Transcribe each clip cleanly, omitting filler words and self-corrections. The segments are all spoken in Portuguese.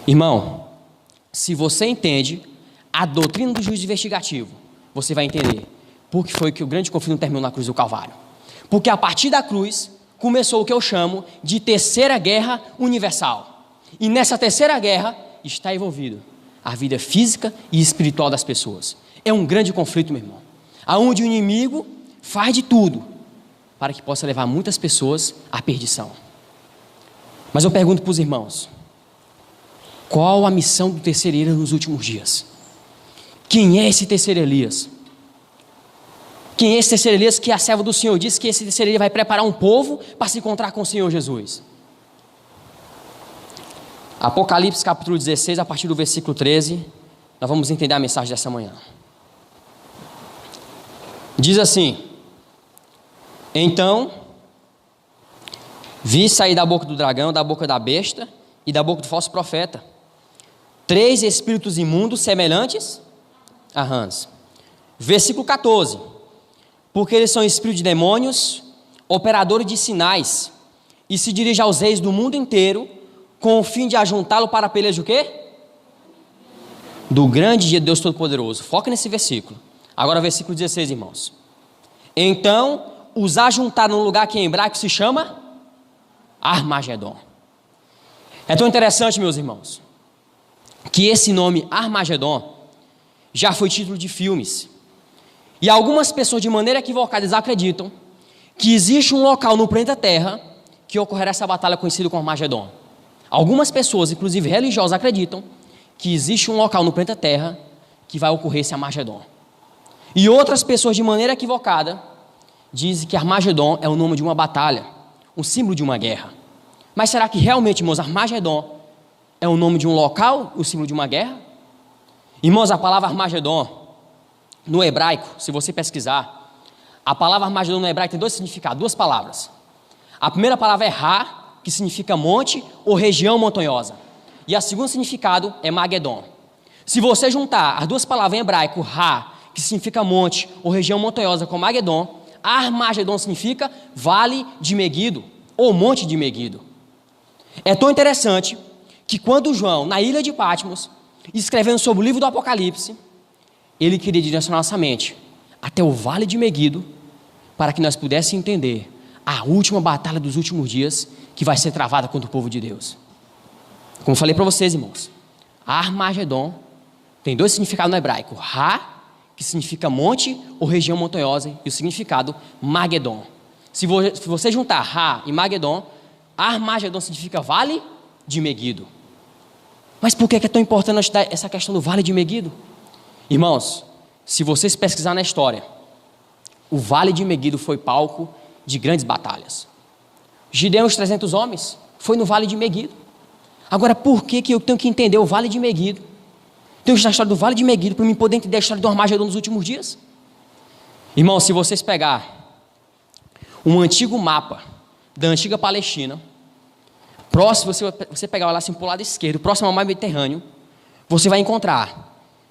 Irmão, se você entende a doutrina do juízo investigativo, você vai entender por que foi que o grande conflito terminou na cruz do Calvário. Porque a partir da cruz começou o que eu chamo de terceira guerra universal. E nessa terceira guerra está envolvido a vida física e espiritual das pessoas. É um grande conflito, meu irmão, aonde o inimigo faz de tudo para que possa levar muitas pessoas à perdição. Mas eu pergunto para os irmãos, qual a missão do terceiro Elias nos últimos dias? Quem é esse terceiro Elias? Quem é esse terceiro Elias que a serva do Senhor disse que esse terceiro Elias vai preparar um povo para se encontrar com o Senhor Jesus? Apocalipse capítulo 16, a partir do versículo 13, nós vamos entender a mensagem dessa manhã. Diz assim: então, vi sair da boca do dragão, da boca da besta e da boca do falso profeta 3 espíritos imundos semelhantes a rãs. Versículo 14: porque eles são espíritos de demônios, operadores de sinais, e se dirigem aos reis do mundo inteiro, com o fim de ajuntá-lo para a peleja de o quê? Do grande dia de Deus Todo-Poderoso. Foca nesse versículo. Agora versículo 16, irmãos. Então os ajuntaram num lugar que em hebraico se chama Armagedon. É tão interessante, meus irmãos, que esse nome Armagedon já foi título de filmes. E algumas pessoas, de maneira equivocada, acreditam que existe um local no planeta Terra que ocorrerá essa batalha conhecida como Armagedon. Algumas pessoas, inclusive religiosas, acreditam que existe um local no planeta Terra que vai ocorrer esse Armagedon. E outras pessoas, de maneira equivocada, dizem que Armagedon é o nome de uma batalha, um símbolo de uma guerra. Mas será que realmente, irmãos, Armagedon é o nome de um local, o símbolo de uma guerra? Irmãos, a palavra Armagedon, no hebraico, se você pesquisar, a palavra Armagedon no hebraico tem 2 significados, 2 palavras. A primeira palavra é Ra, que significa monte ou região montanhosa. E a segunda significado é Magedon. Se você juntar as 2 palavras em hebraico, Ra, que significa monte ou região montanhosa, com Magedon, Armagedon significa vale de Meguido ou monte de Meguido. É tão interessante que quando João, na ilha de Patmos, escrevendo sobre o livro do Apocalipse, ele queria direcionar nossa mente até o vale de Meguido, para que nós pudéssemos entender a última batalha dos últimos dias que vai ser travada contra o povo de Deus. Como eu falei para vocês, irmãos, Armagedon tem 2 significados no hebraico: Ra, que significa monte ou região montanhosa, e o significado Magedon. Se você juntar Ra e Magedon, Armagedon significa vale de Meguido. Mas por que é tão importante nós estudar essa questão do vale de Meguido? Irmãos, se vocês pesquisarem na história, o vale de Meguido foi palco de grandes batalhas. Gideão e os 300 homens foi no vale de Meguido. Agora, por que eu tenho que entender o vale de Meguido? Tenho que estudar a história do vale de Meguido para me poder entender a história do Armagedon nos últimos dias? Irmão, se vocês pegar um antigo mapa da antiga Palestina, próximo, você pegar lá assim para o lado esquerdo, próximo ao mar Mediterrâneo, você vai encontrar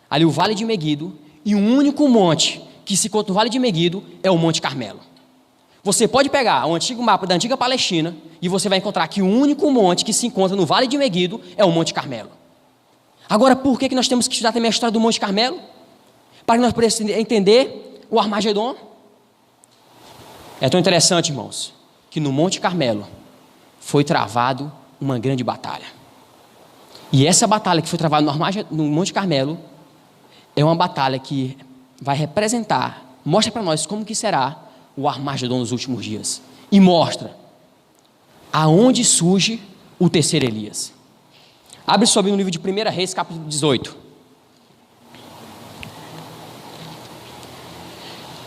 ali o vale de Meguido, e um único monte que se encontra no vale de Meguido é o Monte Carmelo. Você pode pegar o antigo mapa da antiga Palestina e você vai encontrar que o único monte que se encontra no vale de Meguido é o Monte Carmelo. Agora, por que nós temos que estudar também a história do Monte Carmelo? Para que nós possamos entender o Armagedon? É tão interessante, irmãos, que no Monte Carmelo foi travado uma grande batalha. E essa batalha que foi travada no Monte Carmelo é uma batalha que vai representar, mostra para nós como que será o Armagedon nos últimos dias. E mostra aonde surge o terceiro Elias. Abre sobre no livro de 1 Reis, capítulo 18.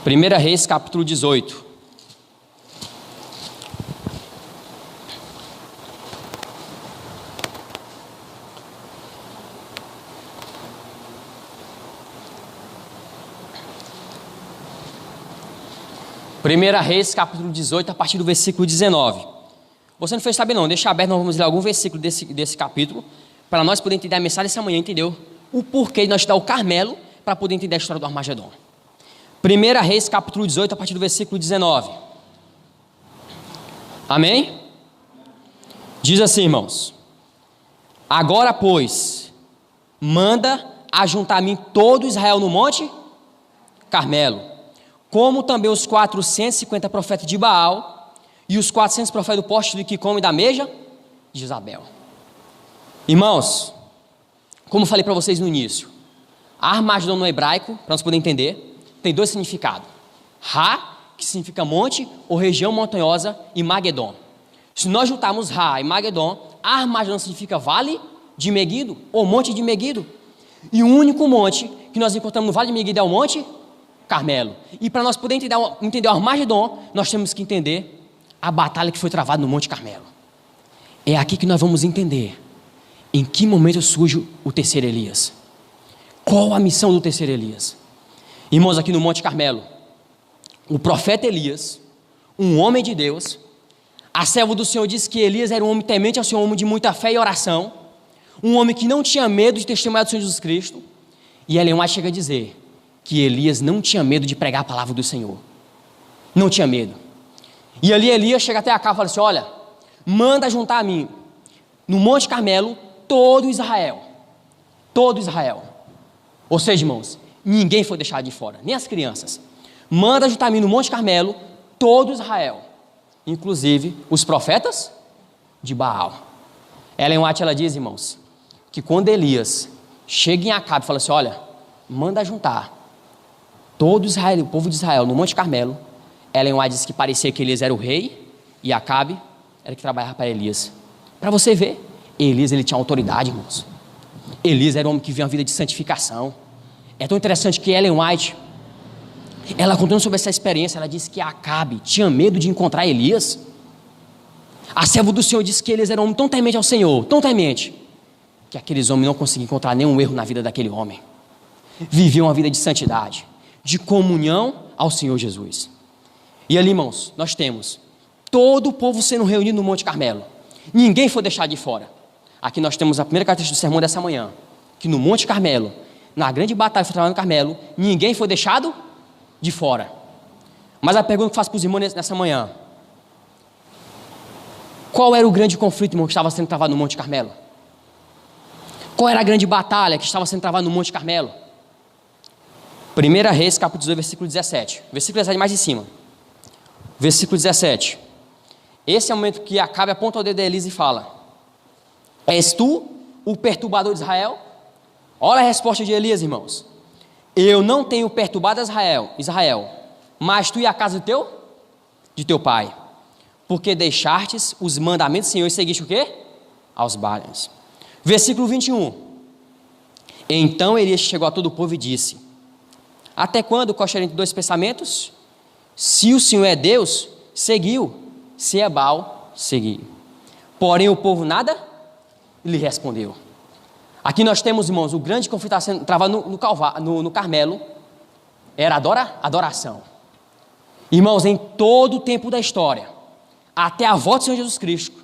1 Reis, capítulo 18. Primeira Reis, capítulo 18, a partir do versículo 19. Você não fez saber não, deixa aberto, nós vamos ler algum versículo desse capítulo, para nós podermos entender a mensagem dessa manhã, entendeu? O porquê de nós estudar o Carmelo, para poder entender a história do Armagedon. 1 Reis, capítulo 18, a partir do versículo 19. Amém? Diz assim, irmãos: Agora, pois, manda ajuntar a mim todo Israel no monte Carmelo, como também os 450 profetas de Baal e os 400 profetas do poste que comem da meja de Jezabel. Irmãos, como eu falei para vocês no início, Armagedon no hebraico, para nós poder entender, tem dois significados. Ra, que significa monte ou região montanhosa, e Magedon. Se nós juntarmos Ra e Magedon, Armagedon significa vale de Meguido ou monte de Meguido. E o único monte que nós encontramos no vale de Meguido é o monte Carmelo. E para nós podermos entender o Armagedon, nós temos que entender a batalha que foi travada no monte Carmelo. É aqui que nós vamos entender em que momento surge o terceiro Elias. Qual a missão do terceiro Elias? Irmãos, aqui no monte Carmelo, o profeta Elias, um homem de Deus, a serva do Senhor disse que Elias era um homem temente ao Senhor, um homem de muita fé e oração, um homem que não tinha medo de testemunhar do Senhor Jesus Cristo. E Ellen White chega a dizer que Elias não tinha medo de pregar a palavra do Senhor. Não tinha medo. E ali Elias chega até a casa e fala assim: olha, manda juntar a mim, no monte Carmelo, todo Israel. Todo Israel. Ou seja, irmãos, ninguém foi deixado de fora, nem as crianças. Manda juntar a mim no monte Carmelo, todo Israel, inclusive os profetas de Baal. Ellen White, ela diz, irmãos, que quando Elias chega em Acabe e fala assim: olha, manda juntar todo Israel, o povo de Israel no monte Carmelo, Ellen White diz que parecia que Elias era o rei e Acabe era que trabalhava para Elias. Para você ver, Elias, ele tinha autoridade, irmãos. Elias era um homem que vivia uma vida de santificação. É tão interessante que Ellen White, ela contando sobre essa experiência, ela disse que Acabe tinha medo de encontrar Elias. A serva do Senhor disse que Elias era um homem tão temente ao Senhor, tão temente, que aqueles homens não conseguiam encontrar nenhum erro na vida daquele homem. Viviam uma vida de santidade, de comunhão ao Senhor Jesus. E ali, irmãos, nós temos todo o povo sendo reunido no Monte Carmelo. Ninguém foi deixado de fora. Aqui nós temos a primeira característica do sermão dessa manhã, que no Monte Carmelo, na grande batalha que foi travada no Carmelo, ninguém foi deixado de fora. Mas a pergunta que eu faço para os irmãos nessa manhã: qual era o grande conflito, irmão, que estava sendo travado no Monte Carmelo? Qual era a grande batalha que estava sendo travada no Monte Carmelo? 1 Reis, capítulo 18, versículo 17. Versículo 17 mais em cima. Versículo 17. Esse é o momento que Acabe aponta o dedo de Elias e fala: és tu o perturbador de Israel? Olha a resposta de Elias, irmãos: eu não tenho perturbado Israel, mas tu e a casa de teu pai, porque deixastes os mandamentos do Senhor e seguiste o quê? Aos Baales. Versículo 21. Então Elias chegou a todo o povo e disse: até quando cochear entre dois pensamentos? Se o Senhor é Deus, seguiu; se é Baal, segui. Porém o povo nada lhe respondeu. Aqui nós temos, irmãos, o grande conflito sendo travado no Carmelo era adoração. Irmãos, em todo o tempo da história, até a volta do Senhor Jesus Cristo,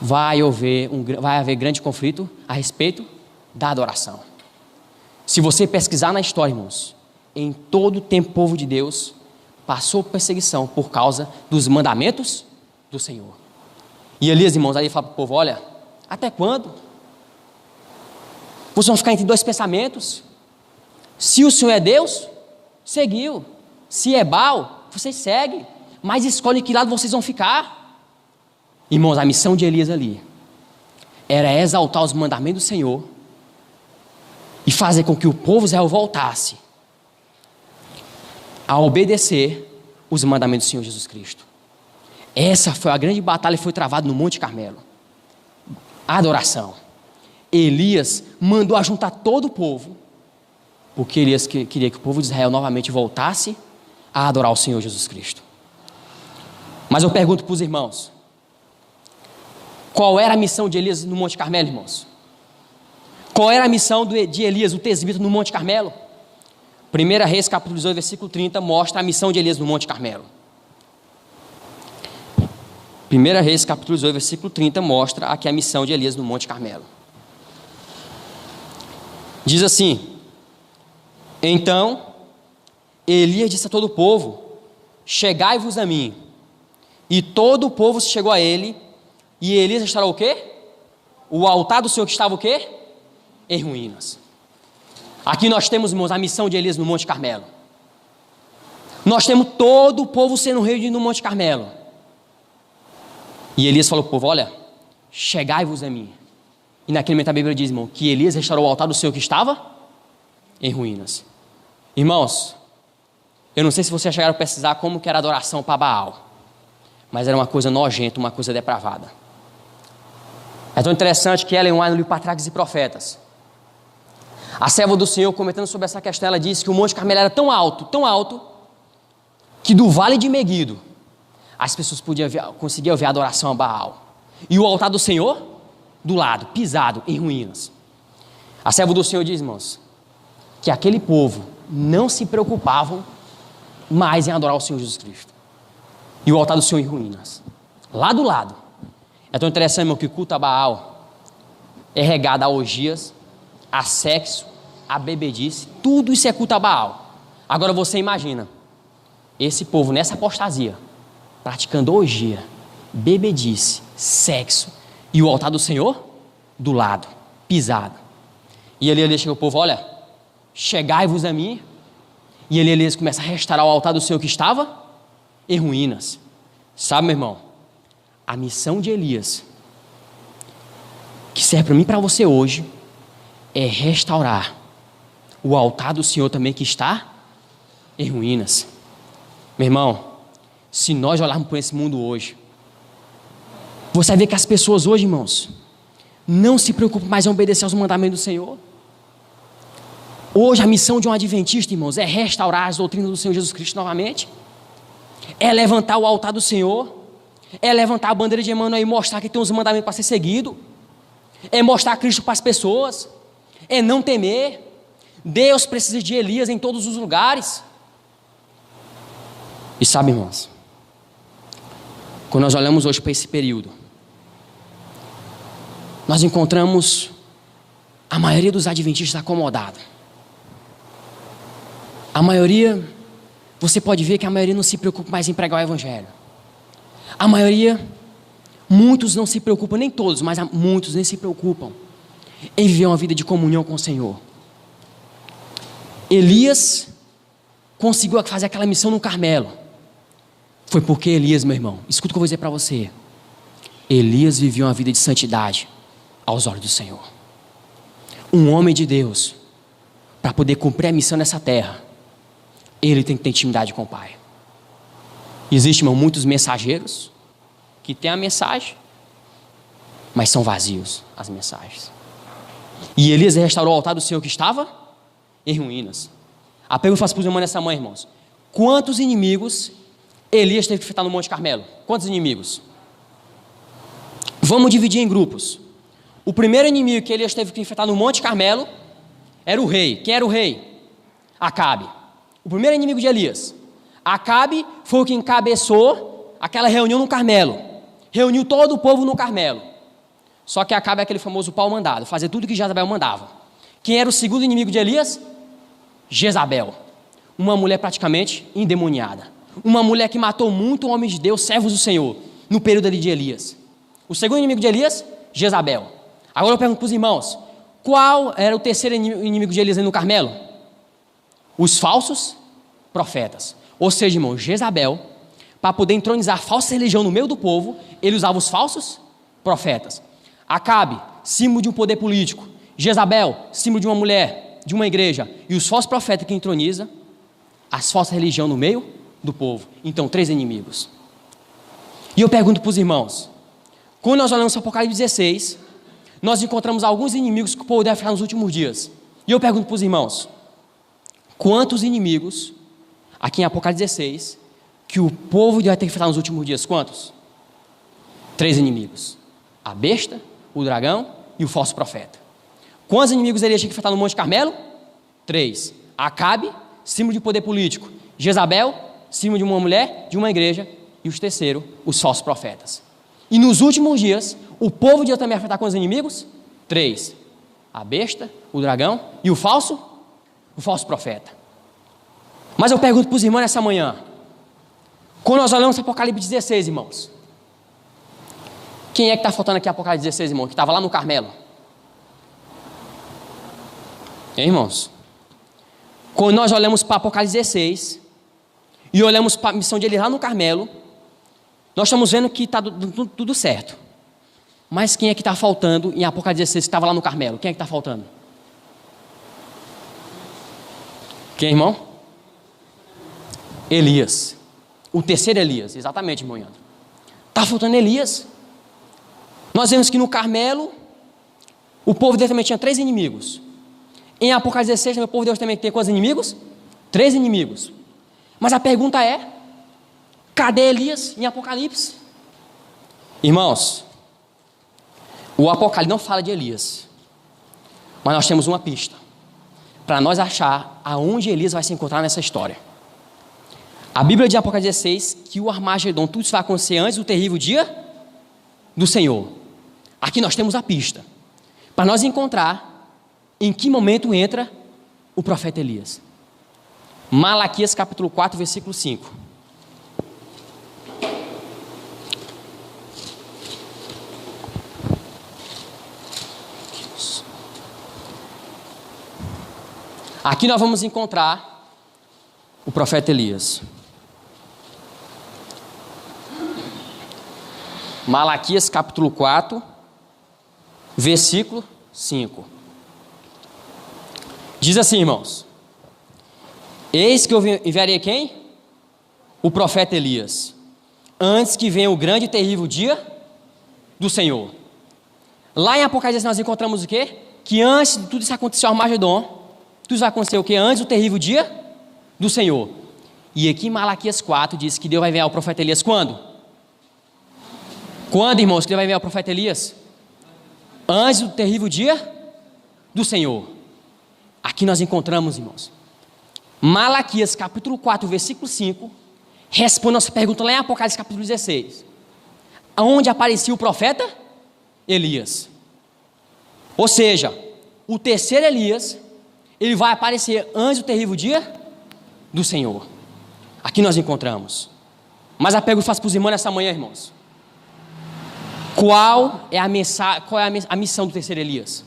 vai haver grande conflito a respeito da adoração. Se você pesquisar na história, irmãos, em todo o tempo o povo de Deus passou por perseguição por causa dos mandamentos do Senhor. E Elias, irmãos, aí fala para o povo: olha, até quando? Vocês vão ficar entre dois pensamentos? Se o Senhor é Deus, seguiu; se é Baal, vocês seguem, mas escolhem que lado vocês vão ficar. Irmãos, a missão de Elias ali era exaltar os mandamentos do Senhor e fazer com que o povo de Israel voltasse a obedecer os mandamentos do Senhor Jesus Cristo. Essa foi a grande batalha que foi travada no Monte Carmelo. A adoração. Elias mandou ajuntar todo o povo, porque Elias queria que o povo de Israel novamente voltasse a adorar o Senhor Jesus Cristo. Mas eu pergunto para os irmãos: qual era a missão de Elias no Monte Carmelo, irmãos? Qual era a missão de Elias, o tesbita, no Monte Carmelo? 1 Reis, capítulo 18, versículo 30, mostra a missão de Elias no Monte Carmelo. 1 Reis, capítulo 18, versículo 30, mostra aqui a missão de Elias no Monte Carmelo. Diz assim: então Elias disse a todo o povo: chegai-vos a mim. E todo o povo se chegou a ele, e Elias restaurou o quê? o altar do Senhor que estava o quê? Em ruínas. Aqui nós temos, irmãos, a missão de Elias no Monte Carmelo. Nós temos todo o povo sendo reunido no Monte Carmelo. E Elias falou para o povo: olha, chegai-vos a mim. E naquele momento a Bíblia diz, irmão, que Elias restaurou o altar do Senhor que estava em ruínas. Irmãos, eu não sei se vocês chegaram a pesquisar como que era a adoração para Baal, mas era uma coisa nojenta, uma coisa depravada. É tão interessante que Ellen White, no livro Patriarcas e Profetas, a serva do Senhor, comentando sobre essa questão, ela disse que o Monte Carmelo era tão alto, que do Vale de Meguido, as pessoas conseguiam ver a adoração a Baal. E o altar do Senhor, do lado, pisado, em ruínas. A serva do Senhor diz, irmãos, que aquele povo não se preocupavam mais em adorar o Senhor Jesus Cristo. E o altar do Senhor em ruínas. Lá do lado. É tão interessante, irmão, que o culto a Baal é regado a orgias, a sexo, a bebedice, tudo isso é culto a Baal. Agora você imagina, esse povo nessa apostasia, praticando orgia, bebedice, sexo, e o altar do Senhor do lado, pisado. E Elias chega ao povo: olha, chegai-vos a mim. E Elias começa a restaurar o altar do Senhor que estava em ruínas. Sabe, meu irmão, a missão de Elias, que serve para mim e para você hoje, é restaurar o altar do Senhor também que está em ruínas. Meu irmão, se nós olharmos para esse mundo hoje, você vai ver que as pessoas hoje, irmãos, não se preocupam mais em obedecer aos mandamentos do Senhor. Hoje a missão de um adventista, irmãos, é restaurar as doutrinas do Senhor Jesus Cristo novamente, é levantar o altar do Senhor, é levantar a bandeira de Emmanuel e mostrar que tem uns mandamentos para ser seguido, é mostrar Cristo para as pessoas, é não temer. Deus precisa de Elias em todos os lugares. E sabe, irmãos, quando nós olhamos hoje para esse período, nós encontramos a maioria dos adventistas acomodados. A maioria, você pode ver que a maioria não se preocupa mais em pregar o Evangelho. A maioria, muitos não se preocupam, nem todos, mas muitos nem se preocupam em viver uma vida de comunhão com o Senhor. Elias conseguiu fazer aquela missão no Carmelo. Foi porque Elias, meu irmão, escuta o que eu vou dizer para você. Elias vivia uma vida de santidade aos olhos do Senhor. Um homem de Deus, para poder cumprir a missão nessa terra, ele tem que ter intimidade com o Pai. Existem, irmão, muitos mensageiros que têm a mensagem, mas são vazios as mensagens. E Elias restaurou o altar do Senhor que estava em ruínas. A pergunta que eu faço para os irmãos nessa manhã, irmãos: quantos inimigos Elias teve que enfrentar no Monte Carmelo? Quantos inimigos? Vamos dividir em grupos. O primeiro inimigo que Elias teve que enfrentar no Monte Carmelo era o rei. Quem era o rei? Acabe. O primeiro inimigo de Elias. Acabe foi o que encabeçou aquela reunião no Carmelo. Reuniu todo o povo no Carmelo. Só que Acabe é aquele famoso pau mandado, fazer tudo que Jezabel mandava. Quem era o segundo inimigo de Elias? Jezabel. Uma mulher praticamente endemoniada. Uma mulher que matou muito homens de Deus, servos do Senhor, no período ali de Elias. O segundo inimigo de Elias? Jezabel. Agora eu pergunto para os irmãos: qual era o terceiro inimigo de Elias no Carmelo? Os falsos profetas. Ou seja, irmão, Jezabel, para poder entronizar a falsa religião no meio do povo, ele usava os falsos profetas. Acabe, símbolo de um poder político. Jezabel, símbolo de uma mulher, de uma igreja. E os falsos profetas que entronizam as falsas religiões no meio do povo. Então, 3 inimigos. E eu pergunto para os irmãos: quando nós olhamos para o Apocalipse 16, nós encontramos alguns inimigos que o povo deve ficar nos últimos dias. E eu pergunto para os irmãos: quantos inimigos, aqui em Apocalipse 16, que o povo vai ter que enfrentar nos últimos dias? Quantos? 3 inimigos: a besta, o dragão e o falso profeta. Quantos inimigos Elias tinha que enfrentar no Monte Carmelo? 3. Acabe, símbolo de poder político. Jezabel, símbolo de uma mulher, de uma igreja. E os terceiro, os falsos profetas. E nos últimos dias, o povo de Deus também vai enfrentar quantos inimigos? 3. A besta, o dragão e o falso profeta. Mas eu pergunto para os irmãos nessa manhã: quando nós olhamos para Apocalipse 16, irmãos, Quem é que está faltando aqui em Apocalipse 16, irmão? Que estava lá no Carmelo. Hein, irmãos? Quando nós olhamos para Apocalipse 16 e olhamos para a missão de ele lá no Carmelo, nós estamos vendo que está tudo certo. Mas quem é que está faltando em Apocalipse 16 que estava lá no Carmelo? Quem é que está faltando? Quem, irmão? Elias. O terceiro Elias, exatamente, irmão Leandro. Está faltando Elias. Nós vemos que no Carmelo, o povo de Deus também tinha 3 inimigos. Em Apocalipse 16, o povo de Deus também tem quantos inimigos? 3 inimigos. Mas a pergunta é, cadê Elias em Apocalipse? Irmãos, o Apocalipse não fala de Elias, mas nós temos uma pista para nós achar aonde Elias vai se encontrar nessa história. A Bíblia de Apocalipse 16 que o Armagedon, tudo isso vai acontecer antes do terrível dia do Senhor. Aqui nós temos a pista para nós encontrar em que momento entra o profeta Elias. Malaquias capítulo 4, versículo 5. Aqui nós vamos encontrar o profeta Elias. Malaquias capítulo 4, versículo 5. Diz assim, irmãos: eis que eu enviarei quem? O profeta Elias, antes que venha o grande e terrível dia do Senhor. Lá em Apocalipse nós encontramos o quê? Que antes de tudo isso acontecer, o Armagedon, tudo isso vai acontecer o quê? Antes do terrível dia do Senhor. E aqui em Malaquias 4 diz que Deus vai enviar o profeta Elias quando? Quando, irmãos, que Deus vai enviar o profeta Elias? Antes do terrível dia do Senhor. Aqui nós encontramos, irmãos, Malaquias capítulo 4, versículo 5, responde a nossa pergunta lá em Apocalipse capítulo 16. Aonde aparecia o profeta? Elias. Ou seja, o terceiro Elias, ele vai aparecer antes do terrível dia do Senhor. Aqui nós encontramos. Mas a pergunta que eu faço para os irmãos nessa manhã, irmãos: qual é a missão do terceiro Elias?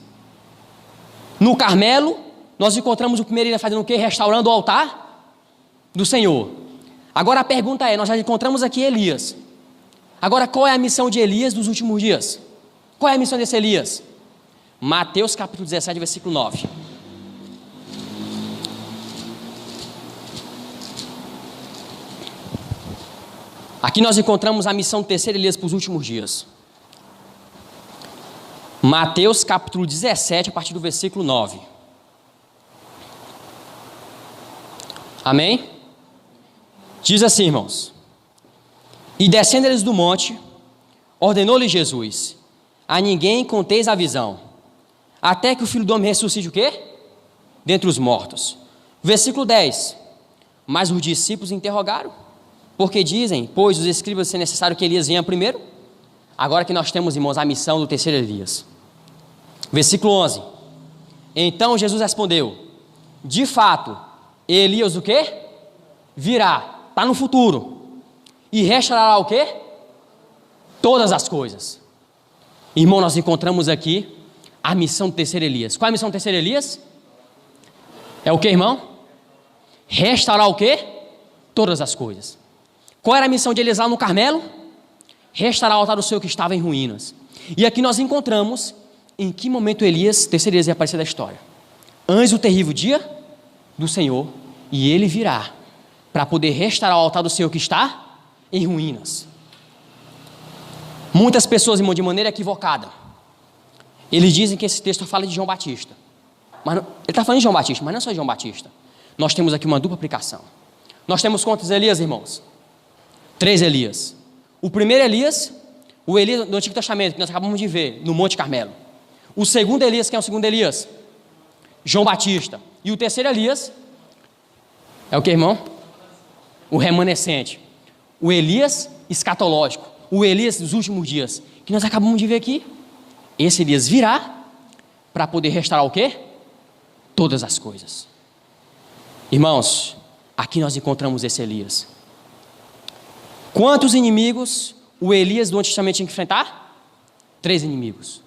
No Carmelo, nós encontramos o primeiro Elias fazendo o quê? Restaurando o altar do Senhor. Agora a pergunta é, nós já encontramos aqui Elias. Agora qual é a missão de Elias dos últimos dias? Qual é a missão desse Elias? Mateus capítulo 17, versículo 9. Aqui nós encontramos a missão do terceiro Elias para os últimos dias. Mateus capítulo 17, a partir do versículo 9. Amém? Diz assim, irmãos: e descendo eles do monte, ordenou-lhe Jesus: a ninguém conteis a visão, até que o Filho do Homem ressuscite o quê? Dentre os mortos. Versículo 10. Mas os discípulos interrogaram, porque dizem, pois os escribas ser necessário que Elias venha primeiro? Agora que nós temos, irmãos, a missão do terceiro Elias. Versículo 11. Então Jesus respondeu: de fato, Elias o quê? Virá, está no futuro, e restaurará o quê? Todas as coisas. Irmão, nós encontramos aqui a missão do terceiro Elias. Qual é a missão do terceiro Elias? É o que, irmão? Restaurar o quê? Todas as coisas. Qual era a missão de Elias lá no Carmelo? Restaurar o altar do Senhor que estava em ruínas. E aqui nós encontramos em que momento Elias, terceiro Elias, ia aparecer da história. Antes do terrível dia do Senhor, e ele virá para poder restaurar o altar do Senhor que está em ruínas. Muitas pessoas, irmão, de maneira equivocada, eles dizem que esse texto fala de João Batista. Mas ele está falando de João Batista, mas não é só de João Batista. Nós temos aqui uma dupla aplicação. Nós temos quantos Elias, irmãos? 3 Elias. O primeiro Elias, o Elias do Antigo Testamento, que nós acabamos de ver, no Monte Carmelo. O segundo Elias, quem é o segundo Elias? João Batista. E o terceiro Elias é o que, irmão? O remanescente. O Elias escatológico. O Elias dos últimos dias, que nós acabamos de ver aqui. Esse Elias virá para poder restaurar o quê? Todas as coisas. Irmãos, aqui nós encontramos esse Elias. Quantos inimigos o Elias do Antigo Testamento tinha que enfrentar? 3 inimigos.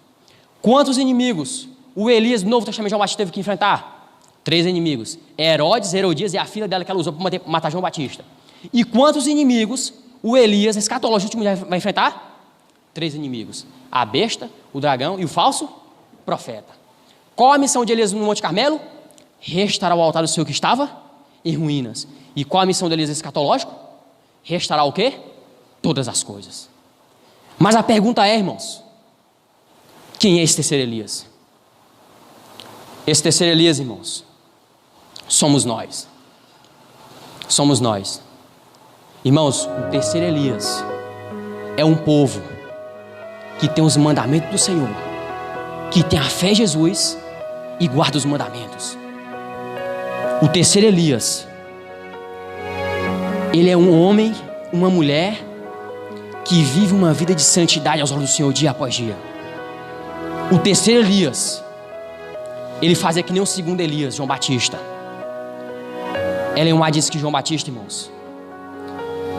Quantos inimigos o Elias, no Novo Testamento, João Batista teve que enfrentar? 3 inimigos. Herodes, Herodias e a filha dela que ela usou para matar João Batista. E quantos inimigos o Elias, escatológico, vai enfrentar? 3 inimigos. A besta, o dragão e o falso profeta. Qual a missão de Elias no Monte Carmelo? Restaurar o altar do Senhor que estava em ruínas. E qual a missão de Elias escatológico? Restaurar o quê? Todas as coisas. Mas a pergunta é, irmãos, quem é esse terceiro Elias? Esse terceiro Elias, irmãos, somos nós. Somos nós. Irmãos, o terceiro Elias é um povo que tem os mandamentos do Senhor, que tem a fé em Jesus e guarda os mandamentos. O terceiro Elias, ele é um homem, uma mulher que vive uma vida de santidade aos olhos do Senhor dia após dia. O terceiro Elias, ele fazia que nem o segundo Elias, João Batista. Ellen White disse que João Batista, irmãos,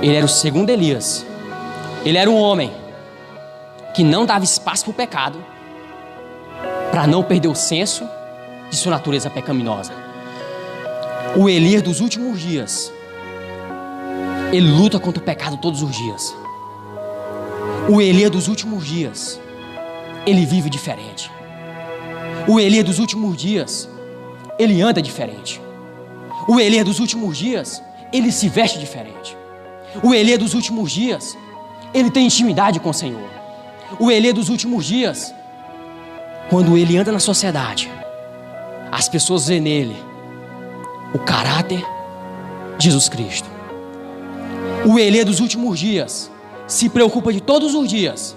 ele era o segundo Elias. Ele era um homem que não dava espaço para o pecado, para não perder o senso de sua natureza pecaminosa. O Elias dos últimos dias, ele luta contra o pecado todos os dias. O Elias dos últimos dias, ele vive diferente. O Elias dos últimos dias, ele anda diferente. O Elias dos últimos dias, ele se veste diferente. O Elias dos últimos dias, ele tem intimidade com o Senhor. O Elias dos últimos dias, quando ele anda na sociedade, as pessoas veem nele o caráter de Jesus Cristo. O Elias dos últimos dias se preocupa de todos os dias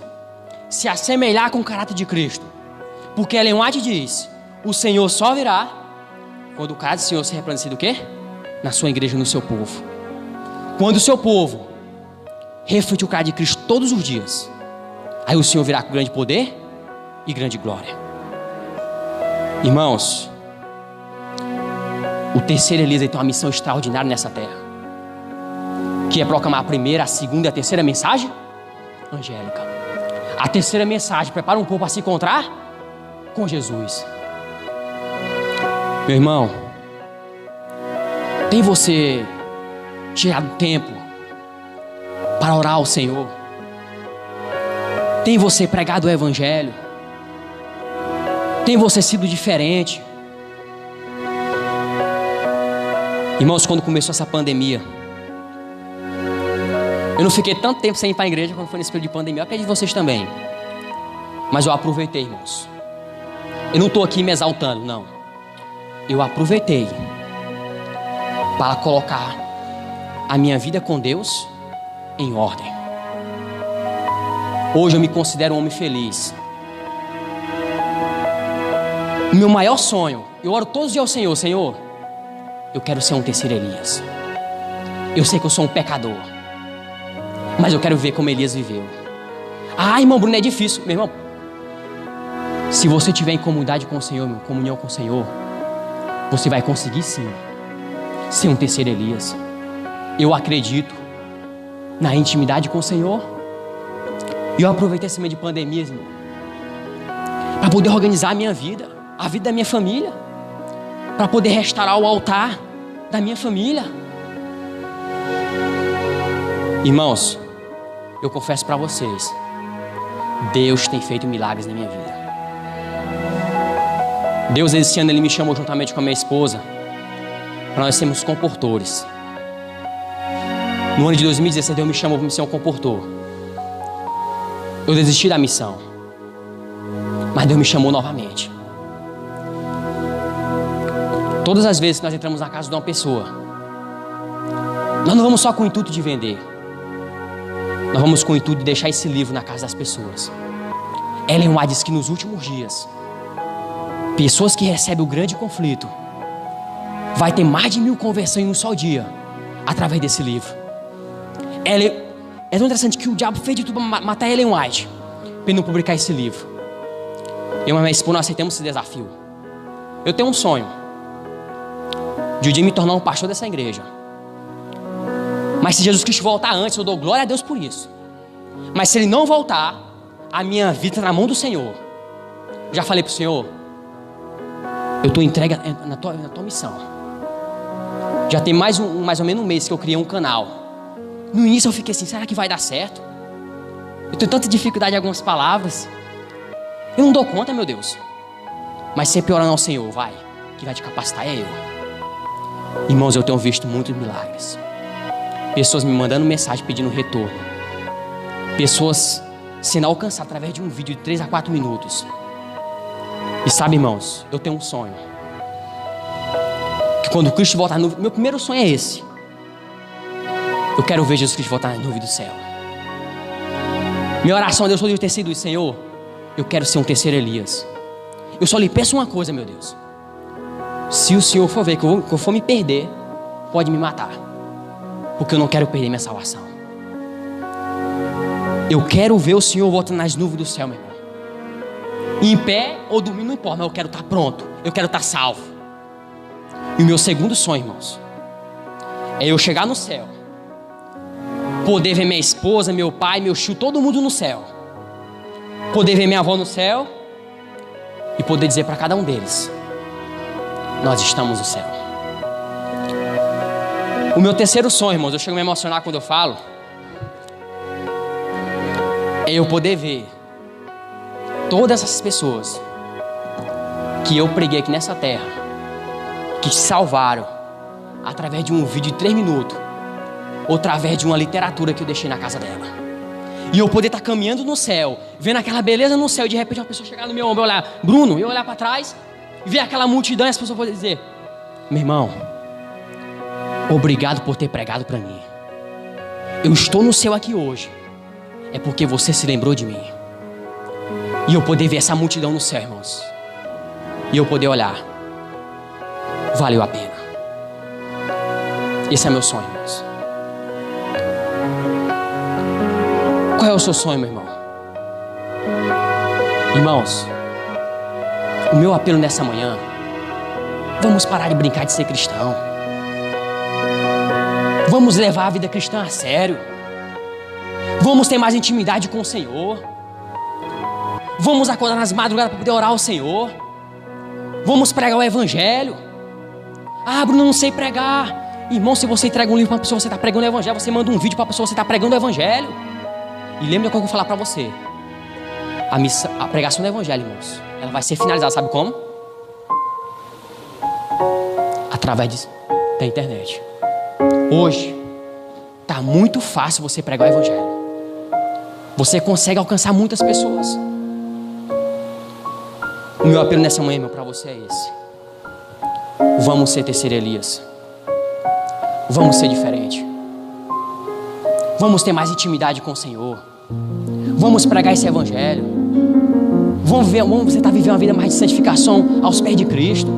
se assemelhar com o caráter de Cristo, porque Ellen White diz: o Senhor só virá quando o caráter do Senhor se resplandecer do quê? Na sua igreja, no seu povo. Quando o seu povo reflete o caráter de Cristo todos os dias, aí o Senhor virá com grande poder e grande glória. Irmãos, o terceiro Elias tem uma missão extraordinária nessa terra, que é proclamar a primeira, a segunda e a terceira mensagem angélica. A terceira mensagem prepara um povo para se encontrar com Jesus. Meu irmão, tem você tirado tempo para orar ao Senhor? Tem você pregado o Evangelho? Tem você sido diferente? Irmãos, quando começou essa pandemia, eu não fiquei tanto tempo sem ir para a igreja quando foi nesse período de pandemia. Eu acredito em vocês também. Mas eu aproveitei, irmãos. Eu não estou aqui me exaltando, não. Eu aproveitei para colocar a minha vida com Deus em ordem. Hoje eu me considero um homem feliz. O meu maior sonho, eu oro todos os dias ao Senhor: Senhor, eu quero ser um terceiro Elias. Eu sei que eu sou um pecador, mas eu quero viver como Elias viveu. Ah, irmão Bruno, é difícil. Meu irmão, se você tiver em comunidade com o Senhor, comunhão com o Senhor, você vai conseguir sim ser um terceiro Elias. Eu acredito na intimidade com o Senhor. E eu aproveitei esse mês de pandemia, irmão, para poder organizar a minha vida, a vida da minha família, para poder restaurar o altar da minha família. Irmãos, eu confesso para vocês, Deus tem feito milagres na minha vida. Deus, esse ano, Ele me chamou juntamente com a minha esposa para nós sermos comportores. No ano de 2016, Deus me chamou para ser um comportor. Eu desisti da missão, mas Deus me chamou novamente. Todas as vezes que nós entramos na casa de uma pessoa, nós não vamos só com o intuito de vender, nós vamos com o intuito de deixar esse livro na casa das pessoas. Ellen White diz que nos últimos dias, pessoas que recebem o grande conflito, vai ter mais de 1000 conversões em um só dia, através desse livro. É tão interessante que o diabo fez de tudo para matar Ellen White, para não publicar esse livro. Eu e minha esposa, nós aceitamos esse desafio. Eu tenho um sonho de um dia me tornar um pastor dessa igreja. Mas se Jesus Cristo voltar antes, eu dou glória a Deus por isso. Mas se Ele não voltar, a minha vida está na mão do Senhor. Já falei para o Senhor, eu estou entregue na tua missão. Já tem mais ou menos um mês que eu criei um canal. No início eu fiquei assim, será que vai dar certo? Eu tenho tanta dificuldade em algumas palavras. Eu não dou conta, meu Deus. Mas sempre orando ao Senhor, vai. Quem vai te capacitar é eu. Irmãos, eu tenho visto muitos milagres. Pessoas me mandando mensagem pedindo retorno. Pessoas sendo alcançadas através de um vídeo de 3 a 4 minutos. E sabe, irmãos, eu tenho um sonho. Que quando Cristo voltar no... Meu primeiro sonho é esse. Eu quero ver Jesus Cristo voltar na nuvem do céu. Minha oração a Deus foi ter sido isso, Senhor. Eu quero ser um terceiro Elias. Eu só lhe peço uma coisa, meu Deus. Se o Senhor for ver que eu for me perder, pode me matar. Porque eu não quero perder minha salvação. Eu quero ver o Senhor voltando nas nuvens do céu, meu irmão. Em pé ou dormindo, não importa, mas eu quero estar pronto. Eu quero estar salvo. E o meu segundo sonho, irmãos, é eu chegar no céu, poder ver minha esposa, meu pai, meu tio, todo mundo no céu. Poder ver minha avó no céu e poder dizer para cada um deles: nós estamos no céu. O meu terceiro sonho, irmãos, eu chego a me emocionar quando eu falo, é eu poder ver todas essas pessoas que eu preguei aqui nessa terra, que se salvaram através de um vídeo de 3 minutos, ou através de uma literatura que eu deixei na casa dela. E eu poder estar caminhando no céu, vendo aquela beleza no céu, e de repente uma pessoa chegar no meu ombro e olhar, Bruno, eu olhar para trás, ver aquela multidão e as pessoas poderem dizer: meu irmão, obrigado por ter pregado para mim. Eu estou no céu aqui hoje, é porque você se lembrou de mim. E eu poder ver essa multidão no céu, irmãos, e eu poder olhar, valeu a pena. Esse é meu sonho, irmãos. Qual é o seu sonho, meu irmão? Irmãos, o meu apelo nessa manhã: vamos parar de brincar de ser cristão. Vamos levar a vida cristã a sério. Vamos ter mais intimidade com o Senhor. Vamos acordar nas madrugadas para poder orar ao Senhor. Vamos pregar o Evangelho. Ah, Bruno, não sei pregar. Irmão, se você entrega um livro para uma pessoa, você está pregando o Evangelho. Você manda um vídeo para a pessoa, você está pregando o Evangelho. E lembra que eu vou falar para você: a pregação do Evangelho, irmãos, ela vai ser finalizada, sabe como? Através da internet. Hoje está muito fácil você pregar o Evangelho. Você consegue alcançar muitas pessoas. O meu apelo nessa manhã, irmão, para você é esse: vamos ser terceiro Elias. Vamos ser diferente. Vamos ter mais intimidade com o Senhor. Vamos pregar esse Evangelho. Vamos tentar viver uma vida mais de santificação aos pés de Cristo.